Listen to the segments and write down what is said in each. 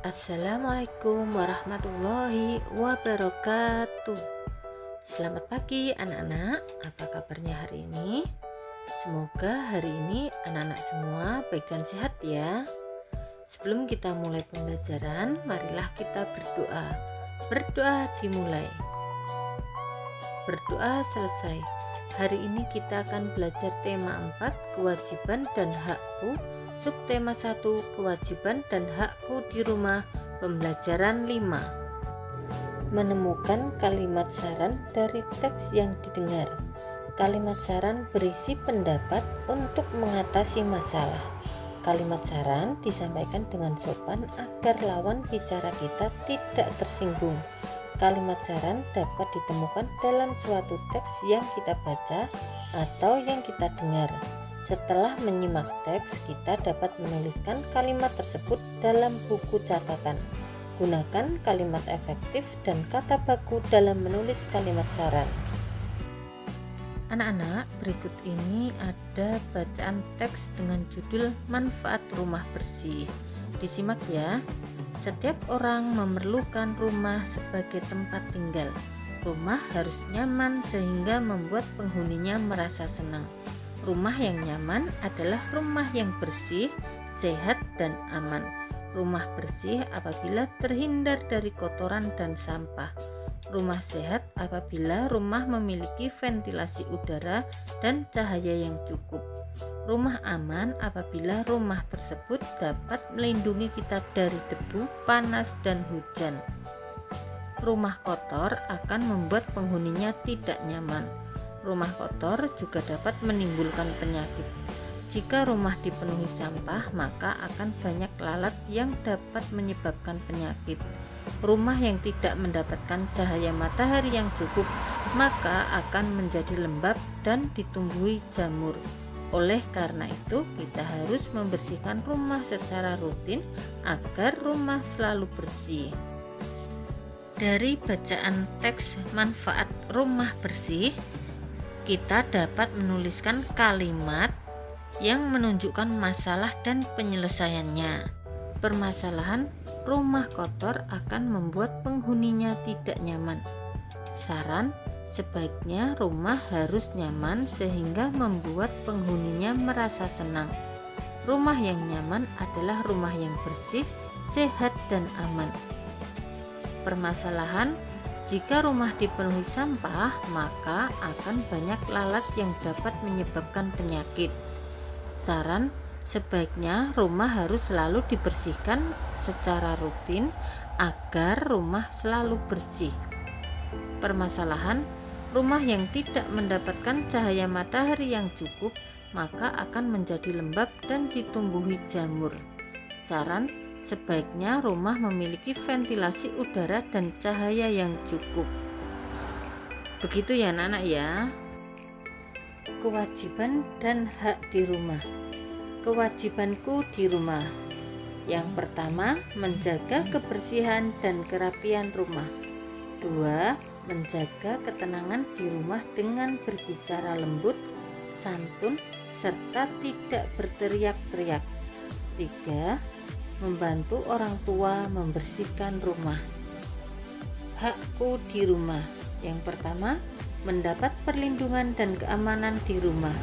Assalamualaikum warahmatullahi wabarakatuh. Selamat pagi anak-anak, apa kabarnya hari ini? Semoga hari ini anak-anak semua baik dan sehat ya. Sebelum kita mulai pembelajaran, marilah kita berdoa. Berdoa dimulai. Berdoa selesai. Hari ini kita akan belajar tema 4, kewajiban dan hakku. Subtema 1, kewajiban dan hakku di rumah. Pembelajaran 5, menemukan kalimat saran dari teks yang didengar. Kalimat saran berisi pendapat untuk mengatasi masalah. Kalimat saran disampaikan dengan sopan agar lawan bicara kita tidak tersinggung. Kalimat saran dapat ditemukan dalam suatu teks yang kita baca atau yang kita dengar. Setelah menyimak teks, kita dapat menuliskan kalimat tersebut dalam buku catatan. Gunakan kalimat efektif dan kata baku dalam menulis kalimat saran. Anak-anak, berikut ini ada bacaan teks dengan judul Manfaat Rumah Bersih. Disimak ya. Setiap orang memerlukan rumah sebagai tempat tinggal. Rumah harus nyaman sehingga membuat penghuninya merasa senang. Rumah yang nyaman adalah rumah yang bersih, sehat, dan aman. Rumah bersih apabila terhindar dari kotoran dan sampah. Rumah sehat apabila rumah memiliki ventilasi udara dan cahaya yang cukup. Rumah aman apabila rumah tersebut dapat melindungi kita dari debu, panas, dan hujan. Rumah kotor akan membuat penghuninya tidak nyaman. Rumah kotor juga dapat menimbulkan penyakit. Jika rumah dipenuhi sampah, maka akan banyak lalat yang dapat menyebabkan penyakit. Rumah yang tidak mendapatkan cahaya matahari yang cukup, maka akan menjadi lembab dan ditumbuhi jamur. Oleh karena itu, kita harus membersihkan rumah secara rutin agar rumah selalu bersih. Dari bacaan teks manfaat rumah bersih, kita dapat menuliskan kalimat yang menunjukkan masalah dan penyelesaiannya. Permasalahan, rumah kotor akan membuat penghuninya tidak nyaman. Saran, sebaiknya rumah harus nyaman sehingga membuat penghuninya merasa senang. Rumah yang nyaman adalah rumah yang bersih, sehat, dan aman. Permasalahan, jika rumah dipenuhi sampah, maka akan banyak lalat yang dapat menyebabkan penyakit. Saran, sebaiknya rumah harus selalu dibersihkan secara rutin agar rumah selalu bersih. Permasalahan, rumah yang tidak mendapatkan cahaya matahari yang cukup, maka akan menjadi lembab dan ditumbuhi jamur. Saran, sebaiknya rumah memiliki ventilasi udara dan cahaya yang cukup. Begitu ya anak-anak ya. Kewajiban dan hak di rumah. Kewajibanku di rumah. Yang pertama, menjaga kebersihan dan kerapian rumah. 2. Menjaga ketenangan di rumah dengan berbicara lembut, santun, serta tidak berteriak-teriak. 3. Membantu orang tua membersihkan rumah. Hakku di rumah. Yang pertama, mendapat perlindungan dan keamanan di rumah.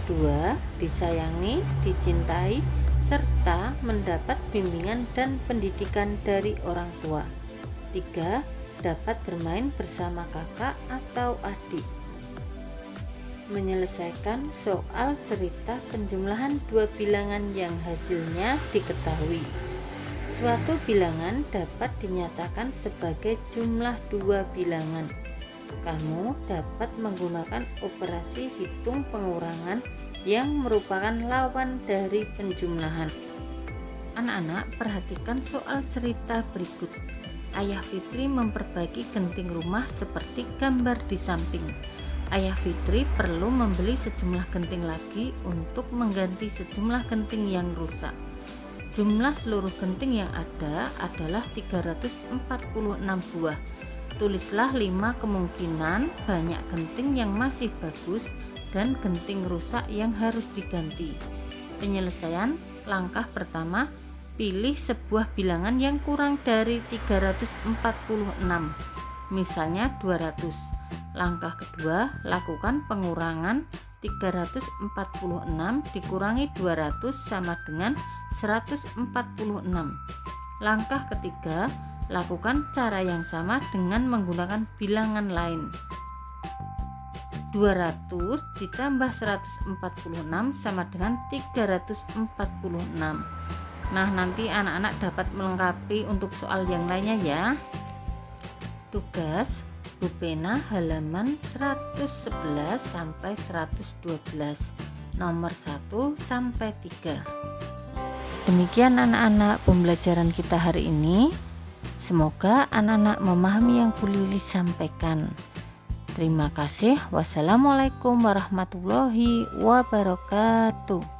2. Disayangi, dicintai, serta mendapat bimbingan dan pendidikan dari orang tua. 3. Dapat bermain bersama kakak atau adik. Menyelesaikan soal cerita penjumlahan dua bilangan yang hasilnya diketahui. Suatu bilangan dapat dinyatakan sebagai jumlah dua bilangan. Kamu dapat menggunakan operasi hitung pengurangan yang merupakan lawan dari penjumlahan. Anak-anak, perhatikan soal cerita berikut. Ayah Fitri memperbaiki genting rumah seperti gambar di samping. Ayah Fitri perlu membeli sejumlah genting lagi untuk mengganti sejumlah genting yang rusak. Jumlah seluruh genting yang ada adalah 346 buah. Tulislah 5 kemungkinan banyak genting yang masih bagus dan genting rusak yang harus diganti. Penyelesaian langkah pertama, pilih sebuah bilangan yang kurang dari 346, misalnya 200. Langkah kedua, lakukan pengurangan 346 dikurangi 200 sama dengan 146. Langkah ketiga, lakukan cara yang sama dengan menggunakan bilangan lain. 200 ditambah 146 sama dengan 346. Nah, nanti anak-anak dapat melengkapi untuk soal yang lainnya ya. Tugas Bu Pena halaman 111 sampai 112, nomor 1 sampai 3. Demikian anak-anak pembelajaran kita hari ini. Semoga anak-anak memahami yang Bu Lili sampaikan. Terima kasih. Wassalamualaikum warahmatullahi wabarakatuh.